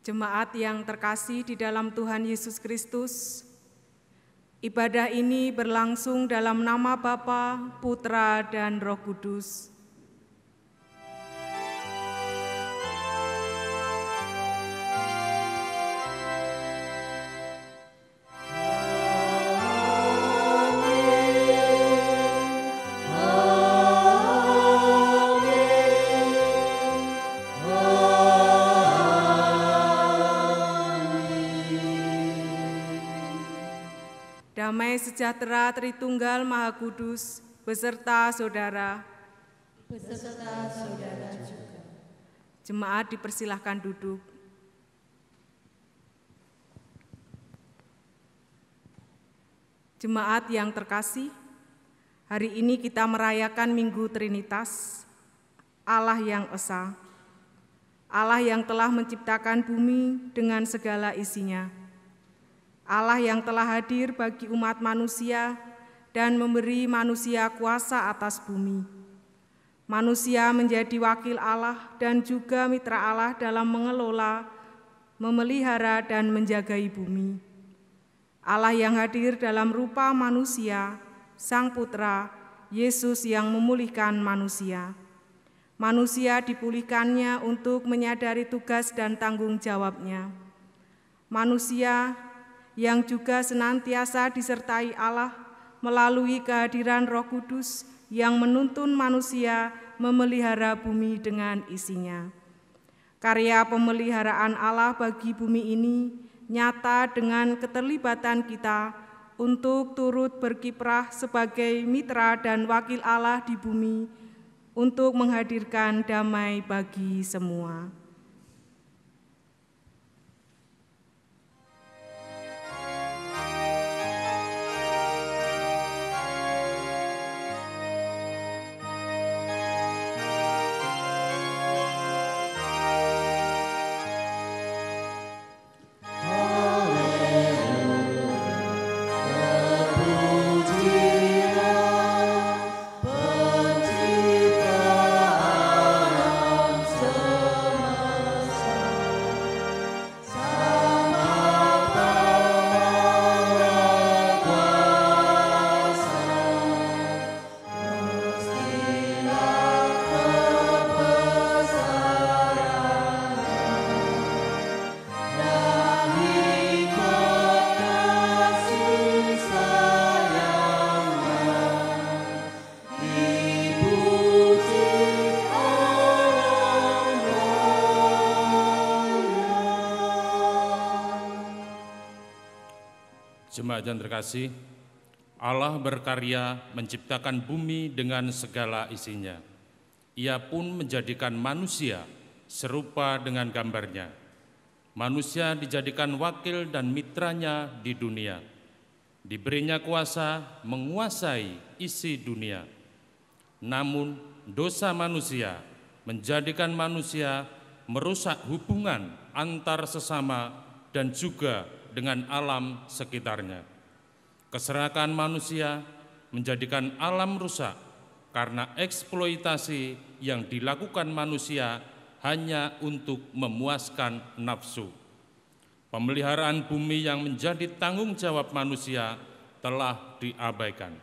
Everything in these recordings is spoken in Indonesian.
Jemaat yang terkasih di dalam Tuhan Yesus Kristus, ibadah ini berlangsung dalam nama Bapa, Putra, dan Roh Kudus. Damai sejahtera Tritunggal Maha Kudus beserta saudara. Beserta saudara juga. Jemaat dipersilahkan duduk. Jemaat yang terkasih, hari ini kita merayakan Minggu Trinitas, Allah yang Esa, Allah yang telah menciptakan bumi dengan segala isinya, Allah yang telah hadir bagi umat manusia dan memberi manusia kuasa atas bumi. Manusia menjadi wakil Allah dan juga mitra Allah dalam mengelola, memelihara, dan menjagai bumi. Allah yang hadir dalam rupa manusia, Sang Putra, Yesus yang memulihkan manusia. Manusia dipulihkannya untuk menyadari tugas dan tanggung jawabnya. Manusia yang juga senantiasa disertai Allah melalui kehadiran Roh Kudus yang menuntun manusia memelihara bumi dengan isinya. Karya pemeliharaan Allah bagi bumi ini nyata dengan keterlibatan kita untuk turut berkiprah sebagai mitra dan wakil Allah di bumi untuk menghadirkan damai bagi semua. Jemaat yang terkasih, Allah berkarya menciptakan bumi dengan segala isinya. Ia pun menjadikan manusia serupa dengan gambarnya. Manusia dijadikan wakil dan mitranya di dunia. Diberinya kuasa menguasai isi dunia. Namun dosa manusia menjadikan manusia merusak hubungan antar sesama dan juga dengan alam sekitarnya. Keserakahan manusia menjadikan alam rusak karena eksploitasi yang dilakukan manusia hanya untuk memuaskan nafsu. Pemeliharaan bumi yang menjadi tanggung jawab manusia telah diabaikan.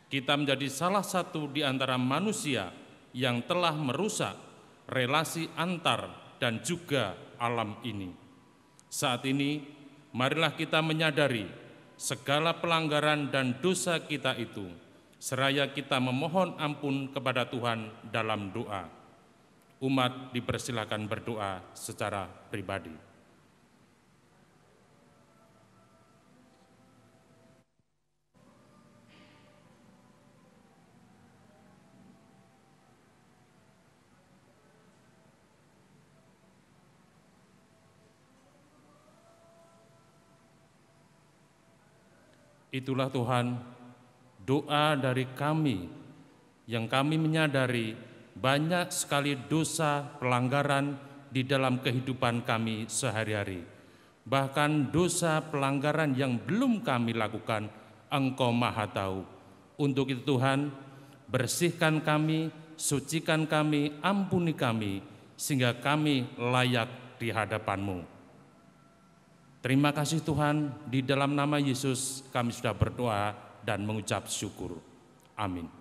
Kita menjadi salah satu di antara manusia yang telah merusak relasi antar dan juga alam ini. Saat ini, marilah kita menyadari segala pelanggaran dan dosa kita itu, seraya kita memohon ampun kepada Tuhan dalam doa. Umat dipersilakan berdoa secara pribadi. Itulah Tuhan, doa dari kami yang kami menyadari banyak sekali dosa pelanggaran di dalam kehidupan kami sehari-hari. Bahkan dosa pelanggaran yang belum kami lakukan, Engkau Maha Tahu. Untuk itu Tuhan, bersihkan kami, sucikan kami, ampuni kami, sehingga kami layak di hadapan-Mu. Terima kasih Tuhan, di dalam nama Yesus kami sudah berdoa dan mengucap syukur. Amin. Percayamu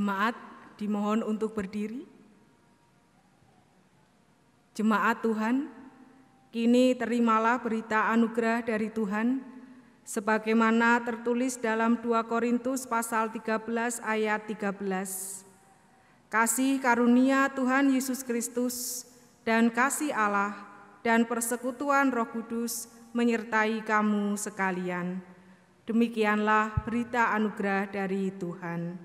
Jemaat dimohon untuk berdiri. Jemaat Tuhan, kini terimalah berita anugerah dari Tuhan, sebagaimana tertulis dalam 2 Korintus pasal 13 ayat 13. Kasih karunia Tuhan Yesus Kristus dan kasih Allah dan persekutuan Roh Kudus menyertai kamu sekalian. Demikianlah berita anugerah dari Tuhan.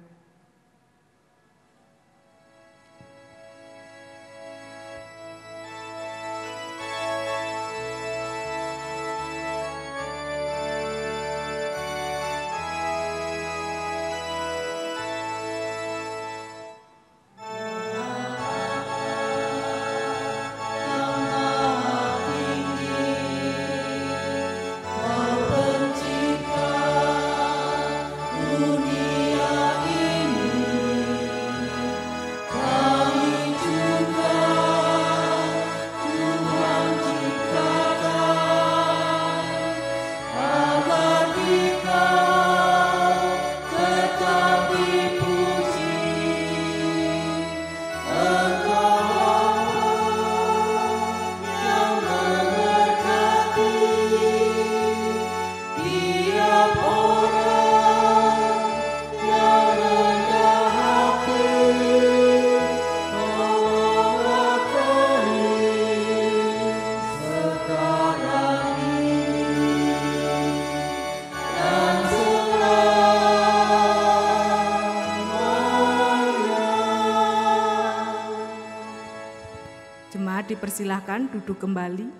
Dipersilahkan duduk kembali.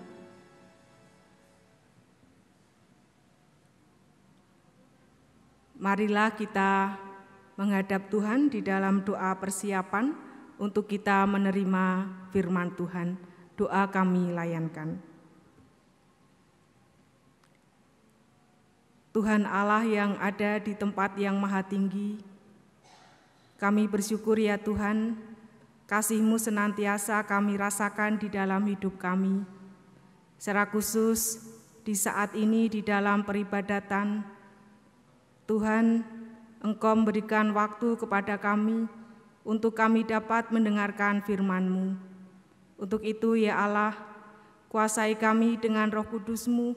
Marilah kita menghadap Tuhan di dalam doa persiapan untuk kita menerima firman Tuhan. Doa kami layankan. Tuhan Allah yang ada di tempat yang maha tinggi, kami bersyukur ya Tuhan, kasih-Mu senantiasa kami rasakan di dalam hidup kami. Secara khusus di saat ini di dalam peribadatan, Tuhan, Engkau memberikan waktu kepada kami untuk kami dapat mendengarkan firman-Mu. Untuk itu ya Allah, kuasai kami dengan Roh Kudus-Mu,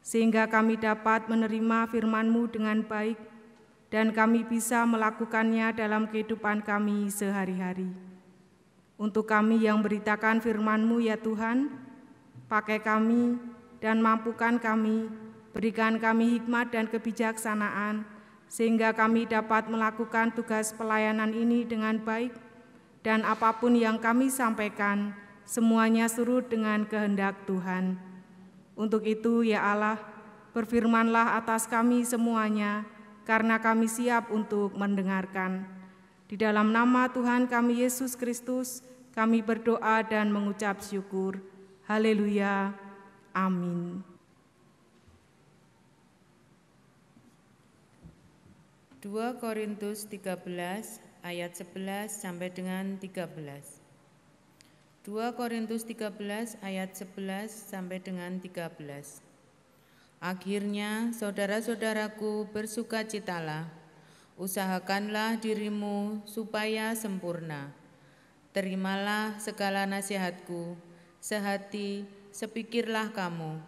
sehingga kami dapat menerima firman-Mu dengan baik, dan kami bisa melakukannya dalam kehidupan kami sehari-hari. Untuk kami yang beritakan firman-Mu ya Tuhan, pakai kami dan mampukan kami, berikan kami hikmat dan kebijaksanaan, sehingga kami dapat melakukan tugas pelayanan ini dengan baik, dan apapun yang kami sampaikan, semuanya surut dengan kehendak Tuhan. Untuk itu ya Allah, berfirmanlah atas kami semuanya, karena kami siap untuk mendengarkan. Di dalam nama Tuhan kami Yesus Kristus, kami berdoa dan mengucap syukur. Haleluya. Amin. Dua Korintus 13 ayat 11 sampai dengan 13. 2 Korintus 13 ayat 11 sampai dengan 13. Akhirnya, saudara-saudaraku, bersukacitalah, usahakanlah dirimu supaya sempurna. Terimalah segala nasihatku, sehati, sepikirlah kamu,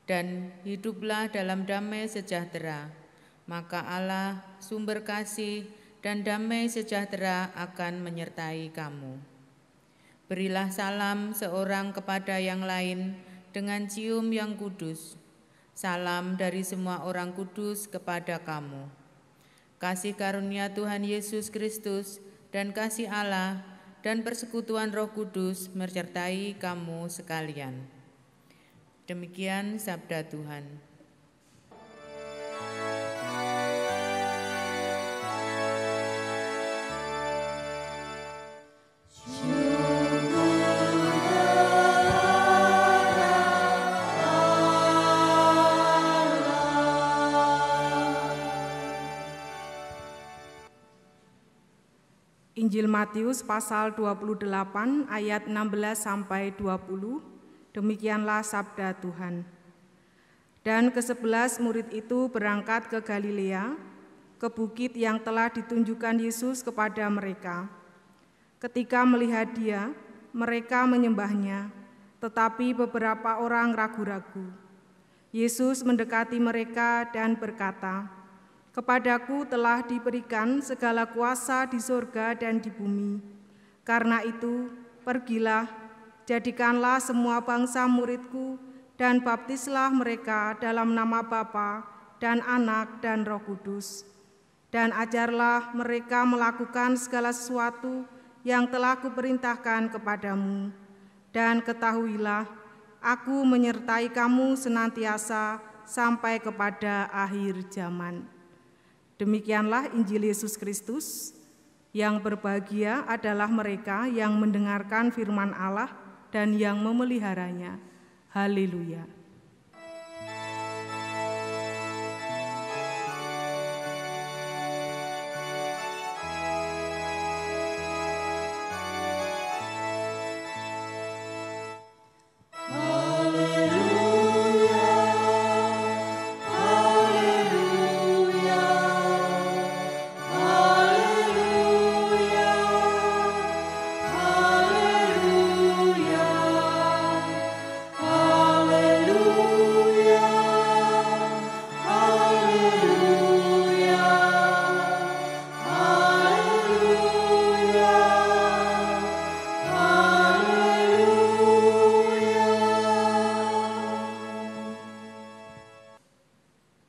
dan hiduplah dalam damai sejahtera. Maka Allah, sumber kasih dan damai sejahtera akan menyertai kamu. Berilah salam seorang kepada yang lain dengan cium yang kudus. Salam dari semua orang kudus kepada kamu. Kasih karunia Tuhan Yesus Kristus dan kasih Allah dan persekutuan Roh Kudus menyertai kamu sekalian. Demikian sabda Tuhan. Injil Matius pasal 28 ayat 16 sampai 20, demikianlah sabda Tuhan. Dan ke-11 murid itu berangkat ke Galilea, ke bukit yang telah ditunjukkan Yesus kepada mereka. Ketika melihat Dia, mereka menyembahnya, tetapi beberapa orang ragu-ragu. Yesus mendekati mereka dan berkata, "Kepadaku telah diberikan segala kuasa di surga dan di bumi. Karena itu, pergilah, jadikanlah semua bangsa murid-Ku, dan baptislah mereka dalam nama Bapa dan Anak dan Roh Kudus. Dan ajarlah mereka melakukan segala sesuatu yang telah Kuperintahkan kepadamu. Dan ketahuilah, Aku menyertai kamu senantiasa sampai kepada akhir zaman." Demikianlah Injil Yesus Kristus. Yang berbahagia adalah mereka yang mendengarkan firman Allah dan yang memeliharanya. Haleluya.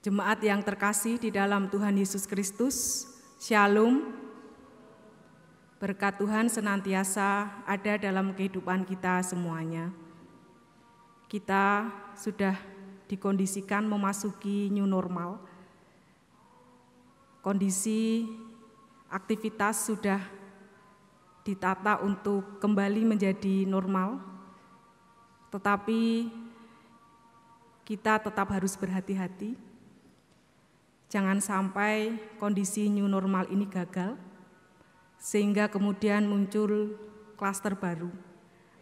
Jemaat yang terkasih di dalam Tuhan Yesus Kristus, Shalom. Berkat Tuhan senantiasa ada dalam kehidupan kita semuanya. Kita sudah dikondisikan memasuki new normal. Kondisi aktivitas sudah ditata untuk kembali menjadi normal, tetapi kita tetap harus berhati-hati. Jangan sampai kondisi new normal ini gagal, sehingga kemudian muncul klaster baru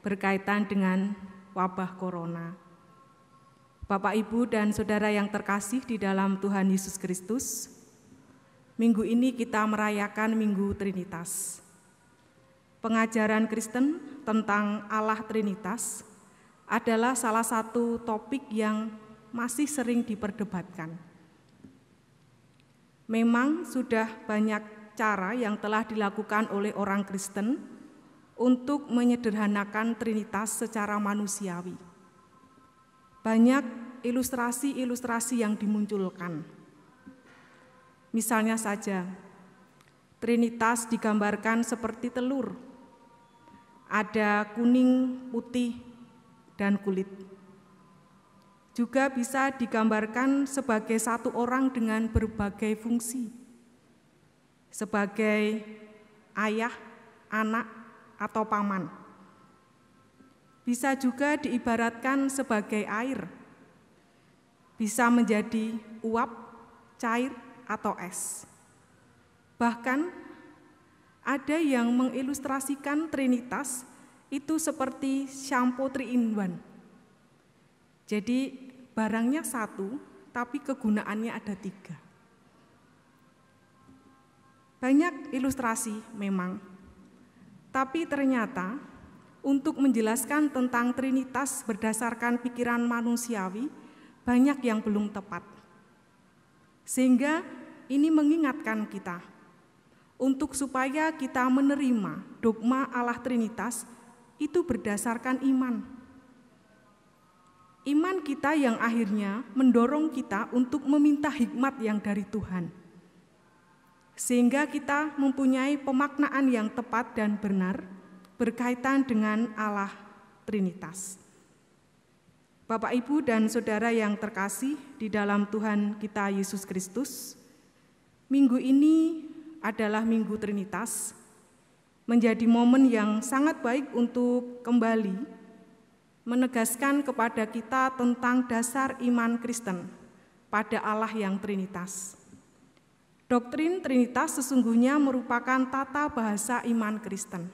berkaitan dengan wabah corona. Bapak, Ibu, dan Saudara yang terkasih di dalam Tuhan Yesus Kristus, minggu ini kita merayakan Minggu Trinitas. Pengajaran Kristen tentang Allah Trinitas adalah salah satu topik yang masih sering diperdebatkan. Memang sudah banyak cara yang telah dilakukan oleh orang Kristen untuk menyederhanakan Trinitas secara manusiawi. Banyak ilustrasi-ilustrasi yang dimunculkan. Misalnya saja, Trinitas digambarkan seperti telur. Ada kuning, putih, dan kulit. Juga bisa digambarkan sebagai satu orang dengan berbagai fungsi, sebagai ayah, anak, atau paman. Bisa juga diibaratkan sebagai air, bisa menjadi uap, cair, atau es. Bahkan ada yang mengilustrasikan Trinitas itu seperti shampoo 3-in-1. Jadi barangnya satu, tapi kegunaannya ada 3. Banyak ilustrasi memang, tapi ternyata untuk menjelaskan tentang Trinitas berdasarkan pikiran manusiawi, banyak yang belum tepat. Sehingga ini mengingatkan kita, untuk supaya kita menerima dogma Allah Trinitas, itu berdasarkan iman. Iman kita yang akhirnya mendorong kita untuk meminta hikmat yang dari Tuhan. Sehingga kita mempunyai pemaknaan yang tepat dan benar berkaitan dengan Allah Trinitas. Bapak, Ibu, dan Saudara yang terkasih di dalam Tuhan kita Yesus Kristus, minggu ini adalah Minggu Trinitas, menjadi momen yang sangat baik untuk kembali menegaskan kepada kita tentang dasar iman Kristen pada Allah yang Trinitas. Doktrin Trinitas sesungguhnya merupakan tata bahasa iman Kristen,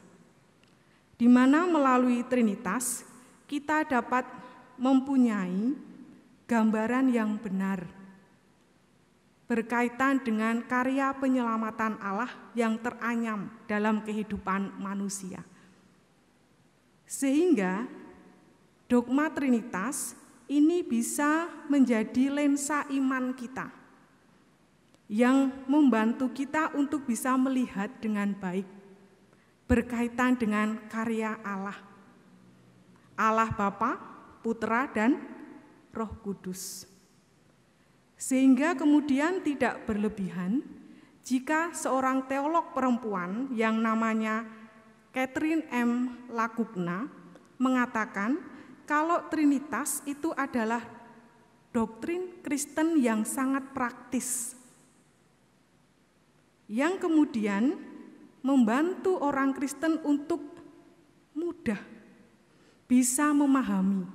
di mana melalui Trinitas kita dapat mempunyai gambaran yang benar berkaitan dengan karya penyelamatan Allah yang teranyam dalam kehidupan manusia. Sehingga dogma Trinitas ini bisa menjadi lensa iman kita yang membantu kita untuk bisa melihat dengan baik berkaitan dengan karya Allah. Allah Bapa, Putra, dan Roh Kudus. Sehingga kemudian tidak berlebihan jika seorang teolog perempuan yang namanya Catherine M. Lacugna mengatakan kalau Trinitas itu adalah doktrin Kristen yang sangat praktis, yang kemudian membantu orang Kristen untuk mudah bisa memahami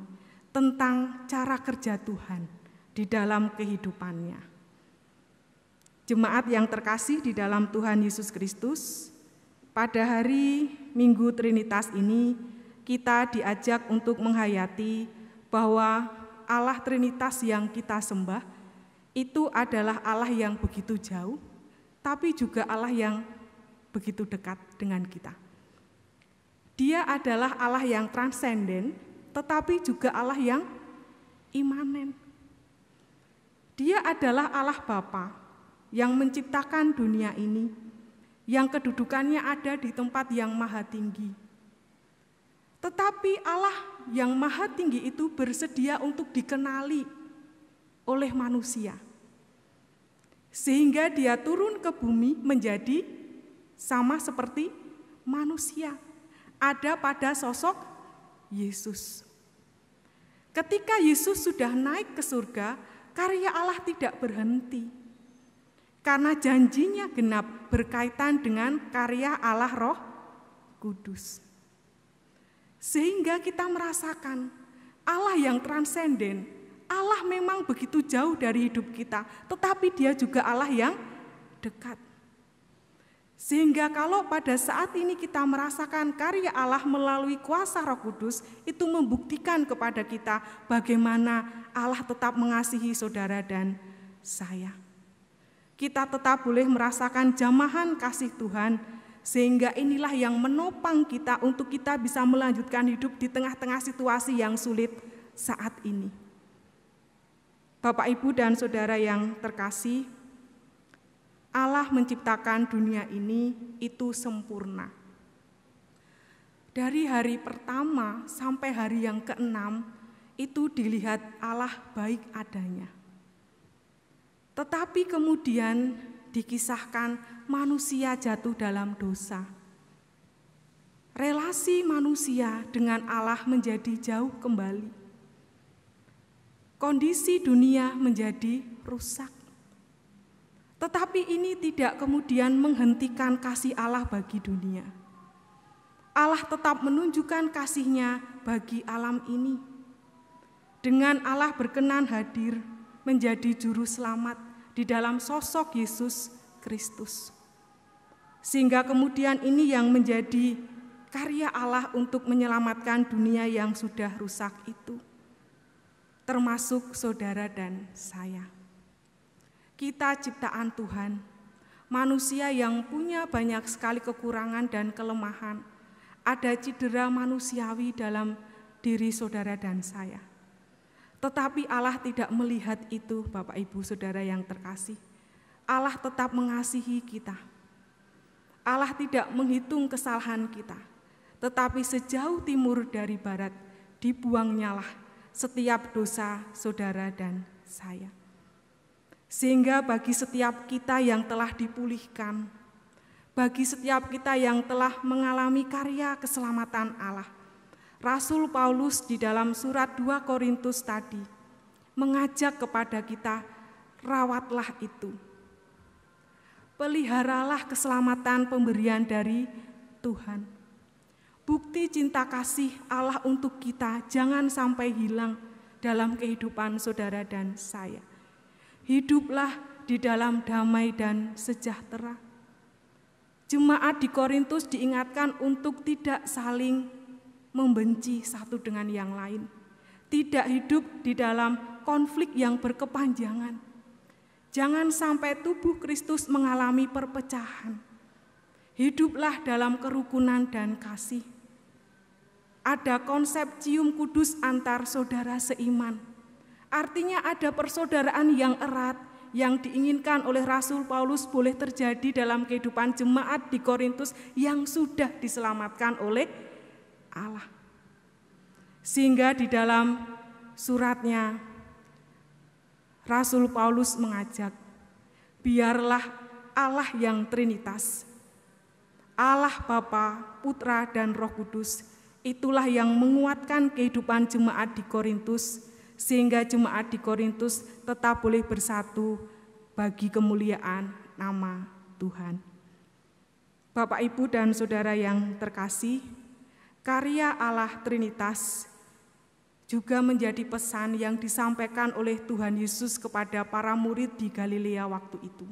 tentang cara kerja Tuhan di dalam kehidupannya. Jemaat yang terkasih di dalam Tuhan Yesus Kristus, pada hari Minggu Trinitas ini kita diajak untuk menghayati bahwa Allah Trinitas yang kita sembah itu adalah Allah yang begitu jauh, tapi juga Allah yang begitu dekat dengan kita. Dia adalah Allah yang transenden, tetapi juga Allah yang imanen. Dia adalah Allah Bapa yang menciptakan dunia ini, yang kedudukannya ada di tempat yang maha tinggi. Tetapi Allah yang maha tinggi itu bersedia untuk dikenali oleh manusia. Sehingga dia turun ke bumi menjadi sama seperti manusia. Ada pada sosok Yesus. Ketika Yesus sudah naik ke surga, karya Allah tidak berhenti. Karena janjinya genap berkaitan dengan karya Allah Roh Kudus. Sehingga kita merasakan Allah yang transenden, Allah memang begitu jauh dari hidup kita, tetapi Dia juga Allah yang dekat. Sehingga kalau pada saat ini kita merasakan karya Allah melalui kuasa Roh Kudus, itu membuktikan kepada kita bagaimana Allah tetap mengasihi saudara dan saya. Kita tetap boleh merasakan jamahan kasih Tuhan, sehingga inilah yang menopang kita untuk kita bisa melanjutkan hidup di tengah-tengah situasi yang sulit saat ini. Bapak, Ibu, dan saudara yang terkasih, Allah menciptakan dunia ini itu sempurna. Dari hari pertama sampai hari yang ke-6 itu dilihat Allah baik adanya. Tetapi kemudian dikisahkan manusia jatuh dalam dosa. Relasi manusia dengan Allah menjadi jauh kembali. Kondisi dunia menjadi rusak. Tetapi ini tidak kemudian menghentikan kasih Allah bagi dunia. Allah tetap menunjukkan kasih-Nya bagi alam ini. Dengan Allah berkenan hadir menjadi juru selamat di dalam sosok Yesus Kristus. Sehingga kemudian ini yang menjadi karya Allah untuk menyelamatkan dunia yang sudah rusak itu. Termasuk saudara dan saya. Kita ciptaan Tuhan, manusia yang punya banyak sekali kekurangan dan kelemahan. Ada cedera manusiawi dalam diri saudara dan saya. Tetapi Allah tidak melihat itu, Bapak, Ibu, saudara yang terkasih. Allah tetap mengasihi kita. Allah tidak menghitung kesalahan kita. Tetapi sejauh timur dari barat, dibuangnyalah setiap dosa saudara dan saya. Sehingga bagi setiap kita yang telah dipulihkan, bagi setiap kita yang telah mengalami karya keselamatan Allah, Rasul Paulus di dalam surat 2 Korintus tadi mengajak kepada kita, rawatlah itu. Peliharalah keselamatan pemberian dari Tuhan. Bukti cinta kasih Allah untuk kita jangan sampai hilang dalam kehidupan saudara dan saya. Hiduplah di dalam damai dan sejahtera. Jemaat di Korintus diingatkan untuk tidak saling membenci satu dengan yang lain. Tidak hidup di dalam konflik yang berkepanjangan. Jangan sampai tubuh Kristus mengalami perpecahan. Hiduplah dalam kerukunan dan kasih. Ada konsep cium kudus antar saudara seiman. Artinya ada persaudaraan yang erat yang diinginkan oleh Rasul Paulus boleh terjadi dalam kehidupan jemaat di Korintus yang sudah diselamatkan oleh Allah. Sehingga di dalam suratnya Rasul Paulus mengajak, biarlah Allah yang Trinitas, Allah Bapa, Putra, dan Roh Kudus, itulah yang menguatkan kehidupan jemaat di Korintus, sehingga jemaat di Korintus tetap boleh bersatu bagi kemuliaan nama Tuhan. Bapak, Ibu, dan Saudara yang terkasih, karya Allah Trinitas juga menjadi pesan yang disampaikan oleh Tuhan Yesus kepada para murid di Galilea waktu itu.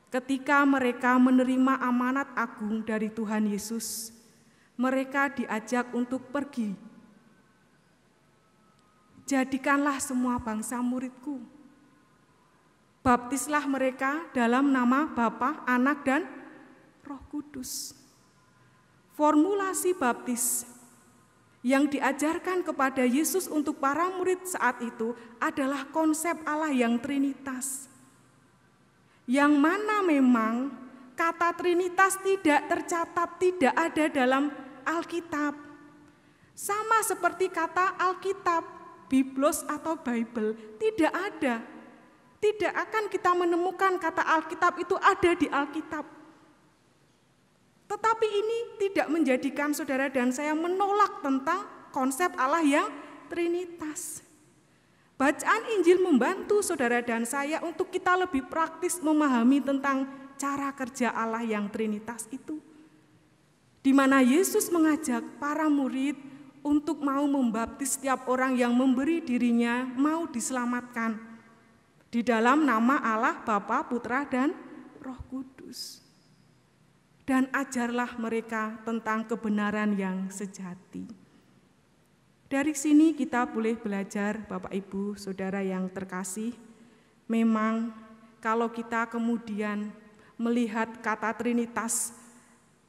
Ketika mereka menerima amanat agung dari Tuhan Yesus, mereka diajak untuk pergi. Jadikanlah semua bangsa muridku. Baptislah mereka dalam nama Bapa, Anak, dan Roh Kudus. Formulasi baptis yang diajarkan kepada Yesus untuk para murid saat itu adalah konsep Allah yang Trinitas. Yang mana memang kata Trinitas tidak tercatat, tidak ada dalam Alkitab. Sama seperti kata Alkitab, Biblos atau Bible, tidak ada. Tidak akan kita menemukan kata Alkitab itu ada di Alkitab. Tetapi ini tidak menjadikan saudara dan saya menolak tentang konsep Allah yang Trinitas. Bacaan Injil membantu saudara dan saya untuk kita lebih praktis memahami tentang cara kerja Allah yang Trinitas itu. Di mana Yesus mengajak para murid untuk mau membaptis setiap orang yang memberi dirinya mau diselamatkan di dalam nama Allah, Bapa, Putra, dan Roh Kudus. Dan ajarlah mereka tentang kebenaran yang sejati. Dari sini kita boleh belajar, Bapak, Ibu, Saudara yang terkasih, memang kalau kita kemudian melihat kata Trinitas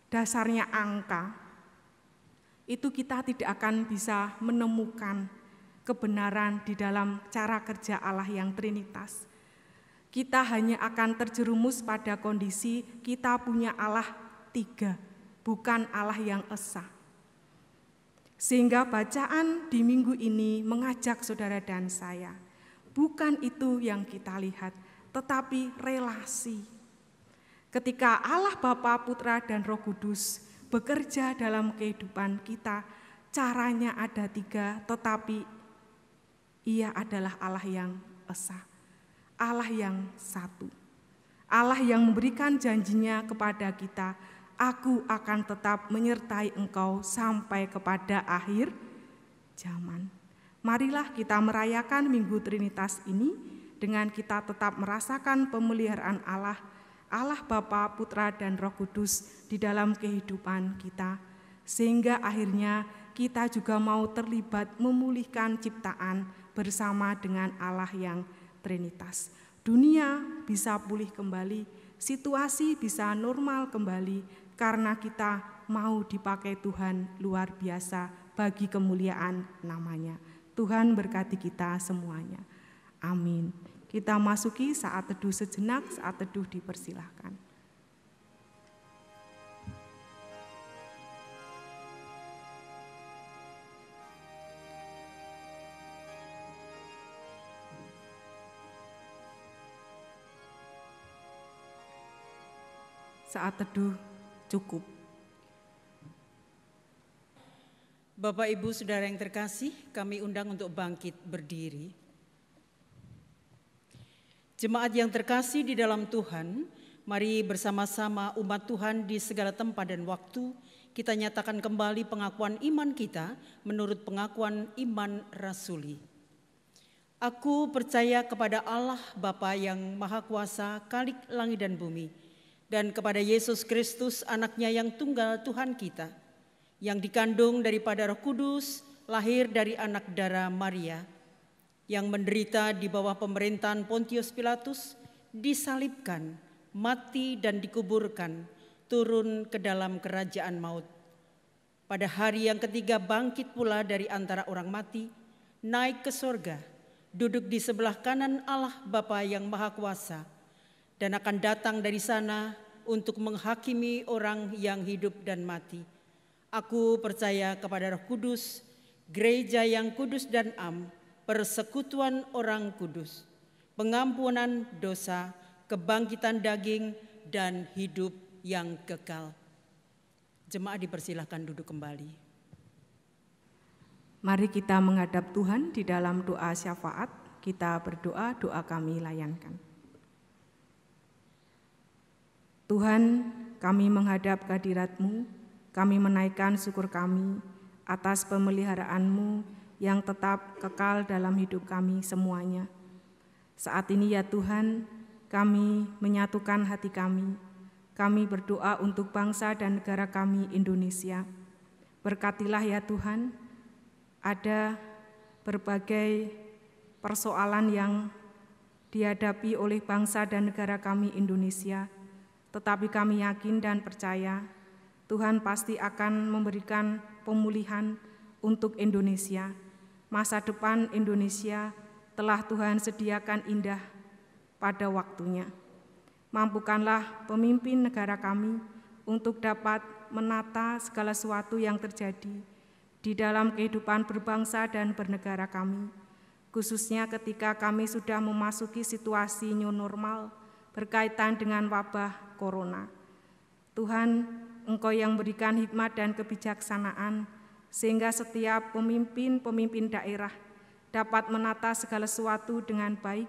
dasarnya angka, itu kita tidak akan bisa menemukan kebenaran di dalam cara kerja Allah yang Trinitas. Kita hanya akan terjerumus pada kondisi kita punya Allah 3, bukan Allah yang esa. Sehingga bacaan di minggu ini mengajak saudara dan saya, bukan itu yang kita lihat, tetapi relasi. Ketika Allah Bapa, Putra, dan Roh Kudus bekerja dalam kehidupan kita, caranya ada 3, tetapi Ia adalah Allah yang esa, Allah yang satu, Allah yang memberikan janjinya kepada kita, aku akan tetap menyertai engkau sampai kepada akhir zaman. Marilah kita merayakan Minggu Trinitas ini dengan kita tetap merasakan pemeliharaan Allah, Allah Bapa, Putra, dan Roh Kudus di dalam kehidupan kita, sehingga akhirnya kita juga mau terlibat memulihkan ciptaan bersama dengan Allah yang Trinitas. Dunia bisa pulih kembali, situasi bisa normal kembali, karena kita mau dipakai Tuhan luar biasa bagi kemuliaan namanya. Tuhan berkati kita semuanya. Amin. Kita masuki saat teduh sejenak, saat teduh dipersilahkan. Saat teduh cukup. Bapak, Ibu, Saudara yang terkasih, kami undang untuk bangkit berdiri. Jemaat yang terkasih di dalam Tuhan, mari bersama-sama umat Tuhan di segala tempat dan waktu, kita nyatakan kembali pengakuan iman kita menurut pengakuan iman rasuli. Aku percaya kepada Allah Bapa yang Maha Kuasa, Khalik langit dan bumi, dan kepada Yesus Kristus, anaknya yang tunggal Tuhan kita, yang dikandung daripada Roh Kudus, lahir dari anak darah Maria, yang menderita di bawah pemerintahan Pontius Pilatus, disalibkan, mati dan dikuburkan, turun ke dalam kerajaan maut. Pada hari yang ketiga bangkit pula dari antara orang mati, naik ke sorga, duduk di sebelah kanan Allah Bapa yang Maha Kuasa, dan akan datang dari sana untuk menghakimi orang yang hidup dan mati. Aku percaya kepada Roh Kudus, gereja yang kudus dan am, persekutuan orang kudus, pengampunan dosa, kebangkitan daging, dan hidup yang kekal. Jemaat dipersilahkan duduk kembali. Mari kita menghadap Tuhan di dalam doa syafaat. Kita berdoa, doa kami layankan. Tuhan, kami menghadap kehadirat-Mu, kami menaikkan syukur kami atas pemeliharaan-Mu yang tetap kekal dalam hidup kami semuanya. Saat ini ya Tuhan, kami menyatukan hati kami. Kami berdoa untuk bangsa dan negara kami Indonesia. Berkatilah ya Tuhan, ada berbagai persoalan yang dihadapi oleh bangsa dan negara kami Indonesia, tetapi kami yakin dan percaya Tuhan pasti akan memberikan pemulihan untuk Indonesia. Masa depan Indonesia telah Tuhan sediakan indah pada waktunya. Mampukanlah pemimpin negara kami untuk dapat menata segala sesuatu yang terjadi di dalam kehidupan berbangsa dan bernegara kami, khususnya ketika kami sudah memasuki situasi new normal berkaitan dengan wabah corona. Tuhan, Engkau yang berikan hikmat dan kebijaksanaan, sehingga setiap pemimpin daerah dapat menata segala sesuatu dengan baik,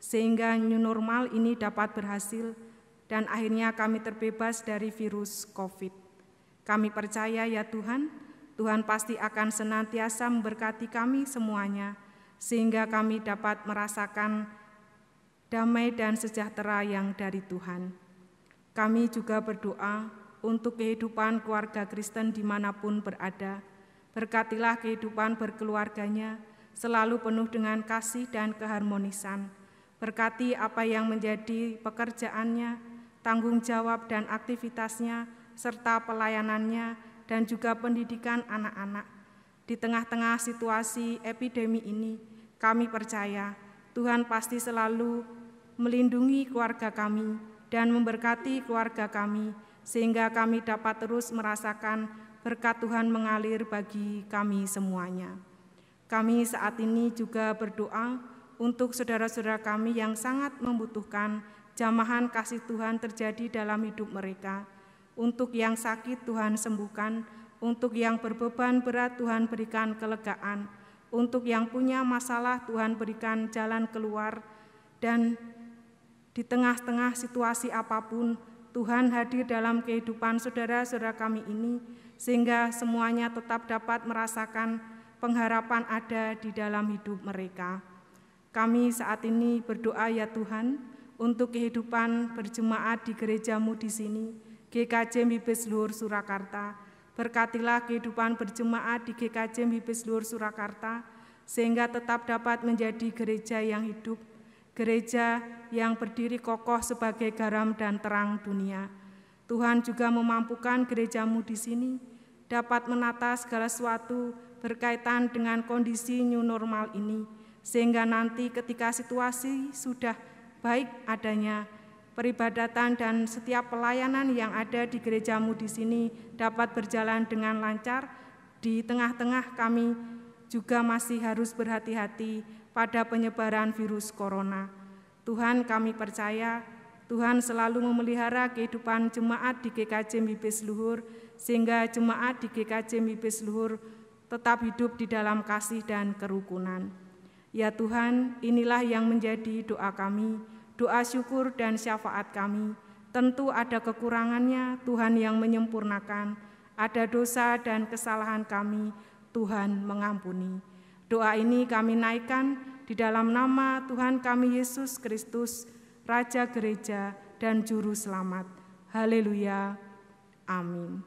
sehingga new normal ini dapat berhasil dan akhirnya kami terbebas dari virus COVID. Kami percaya ya Tuhan, Tuhan pasti akan senantiasa memberkati kami semuanya, sehingga kami dapat merasakan damai dan sejahtera yang dari Tuhan. Kami juga berdoa untuk kehidupan keluarga Kristen dimanapun berada. Berkatilah kehidupan berkeluarganya selalu penuh dengan kasih dan keharmonisan. Berkati apa yang menjadi pekerjaannya, tanggung jawab dan aktivitasnya, serta pelayanannya, dan juga pendidikan anak-anak. Di tengah-tengah situasi epidemi ini, kami percaya Tuhan pasti selalu melindungi keluarga kami dan memberkati keluarga kami, sehingga kami dapat terus merasakan berkat Tuhan mengalir bagi kami semuanya. Kami saat ini juga berdoa untuk saudara-saudara kami yang sangat membutuhkan jamahan kasih Tuhan terjadi dalam hidup mereka. Untuk yang sakit Tuhan sembuhkan, untuk yang berbeban berat Tuhan berikan kelegaan, untuk yang punya masalah Tuhan berikan jalan keluar, dan di tengah-tengah situasi apapun Tuhan hadir dalam kehidupan saudara-saudara kami ini, sehingga semuanya tetap dapat merasakan pengharapan ada di dalam hidup mereka. Kami saat ini berdoa ya Tuhan untuk kehidupan berjemaat di gereja-Mu di sini, GKJ Mibis Luhur Surakarta. Berkatilah kehidupan berjemaat di GKJ Mibis Luhur Surakarta, sehingga tetap dapat menjadi gereja yang hidup, gereja yang berdiri kokoh sebagai garam dan terang dunia. Tuhan juga memampukan gereja-Mu di sini dapat menata segala sesuatu berkaitan dengan kondisi new normal ini, sehingga nanti ketika situasi sudah baik adanya, peribadatan dan setiap pelayanan yang ada di gereja-Mu di sini dapat berjalan dengan lancar. Di tengah-tengah kami juga masih harus berhati-hati pada penyebaran virus corona. Tuhan, kami percaya Tuhan selalu memelihara kehidupan jemaat di GKJ Mibis Luhur, sehingga jemaat di GKJ Mibis Luhur tetap hidup di dalam kasih dan kerukunan. Ya Tuhan, inilah yang menjadi doa kami, doa syukur dan syafaat kami. Tentu ada kekurangannya, Tuhan yang menyempurnakan. Ada dosa dan kesalahan kami, Tuhan mengampuni. Doa ini kami naikkan di dalam nama Tuhan kami Yesus Kristus, Raja Gereja dan Juru Selamat. Haleluya. Amin.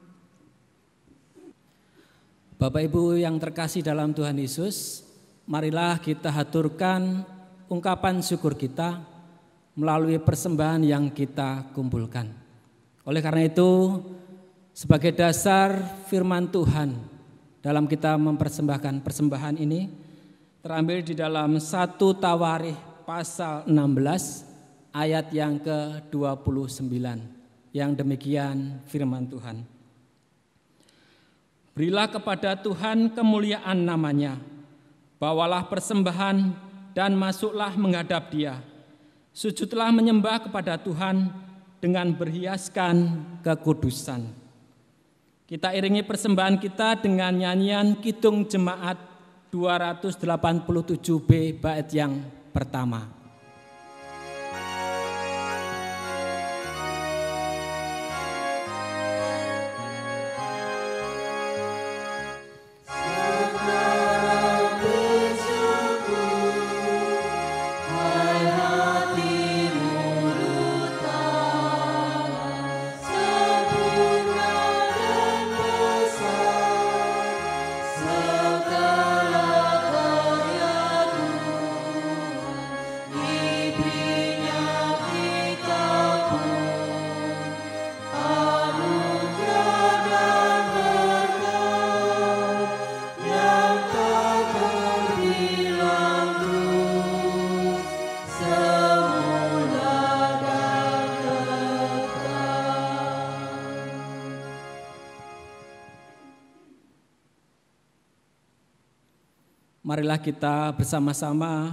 Bapak Ibu yang terkasih dalam Tuhan Yesus, marilah kita haturkan ungkapan syukur kita melalui persembahan yang kita kumpulkan. Oleh karena itu, sebagai dasar firman Tuhan dalam kita mempersembahkan persembahan ini, terambil di dalam 1 Tawarikh pasal 16 ayat yang ke-29, yang demikian firman Tuhan. Berilah kepada Tuhan kemuliaan namanya, bawalah persembahan dan masuklah menghadap Dia. Sujudlah menyembah kepada Tuhan dengan berhiaskan kekudusan. Kita iringi persembahan kita dengan nyanyian Kidung Jemaat 287B bait yang pertama. Marilah kita bersama-sama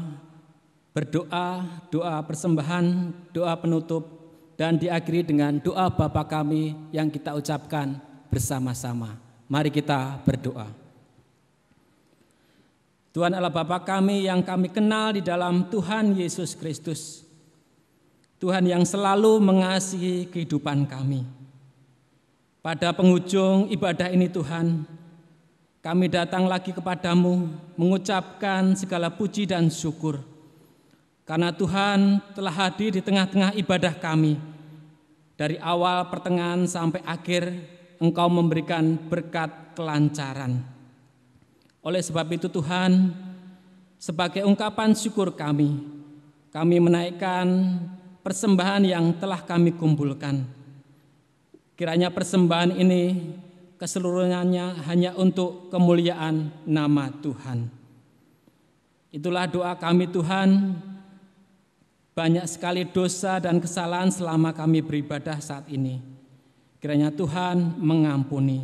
berdoa, doa persembahan, doa penutup, dan diakhiri dengan doa Bapa kami yang kita ucapkan bersama-sama. Mari kita berdoa. Tuhan Allah Bapa kami yang kami kenal di dalam Tuhan Yesus Kristus, Tuhan yang selalu mengasihi kehidupan kami. Pada penghujung ibadah ini Tuhan, kami datang lagi kepadamu mengucapkan segala puji dan syukur. Karena Tuhan telah hadir di tengah-tengah ibadah kami. Dari awal, pertengahan, sampai akhir, Engkau memberikan berkat kelancaran. Oleh sebab itu Tuhan, sebagai ungkapan syukur kami menaikkan persembahan yang telah kami kumpulkan. Kiranya persembahan ini keseluruhannya hanya untuk kemuliaan nama Tuhan. Itulah doa kami Tuhan. Banyak sekali dosa dan kesalahan selama kami beribadah saat ini. Kiranya Tuhan mengampuni.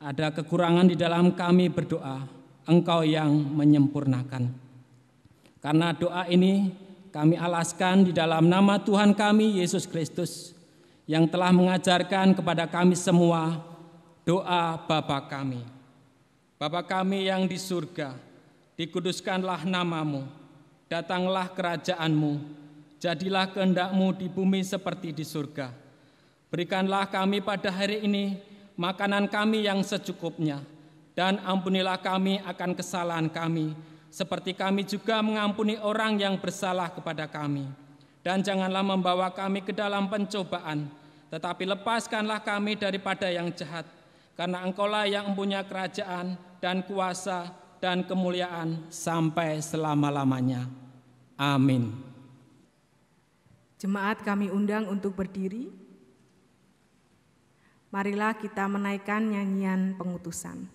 Ada kekurangan di dalam kami berdoa, Engkau yang menyempurnakan. Karena doa ini kami alaskan di dalam nama Tuhan kami Yesus Kristus, yang telah mengajarkan kepada kami semua doa Bapa kami. Bapa kami yang di surga, dikuduskanlah namamu, datanglah kerajaanmu, jadilah kehendak-Mu di bumi seperti di surga. Berikanlah kami pada hari ini makanan kami yang secukupnya, dan ampunilah kami akan kesalahan kami, seperti kami juga mengampuni orang yang bersalah kepada kami. Dan janganlah membawa kami ke dalam pencobaan, tetapi lepaskanlah kami daripada yang jahat. Karena Engkaulah yang mempunyai kerajaan dan kuasa dan kemuliaan sampai selama-lamanya. Amin. Jemaat kami undang untuk berdiri. Marilah kita menaikkan nyanyian pengutusan.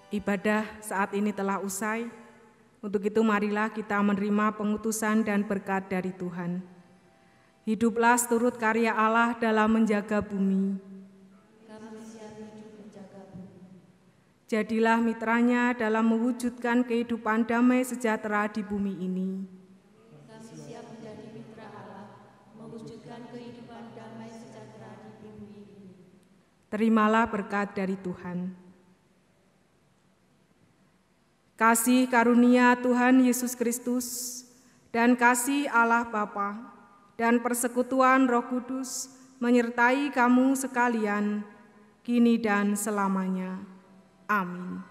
Ibadah saat ini telah usai. Untuk itu marilah kita menerima pengutusan dan berkat dari Tuhan. Hiduplah seturut karya Allah dalam menjaga bumi. Kami siap hidup menjaga bumi. Jadilah mitranya dalam mewujudkan kehidupan damai sejahtera di bumi ini. Kami siap menjadi mitra Allah, mewujudkan kehidupan damai sejahtera di bumi ini. Terimalah berkat dari Tuhan. Kasih karunia Tuhan Yesus Kristus dan kasih Allah Bapa dan persekutuan Roh Kudus menyertai kamu sekalian, kini dan selamanya. Amin.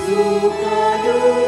Suka duka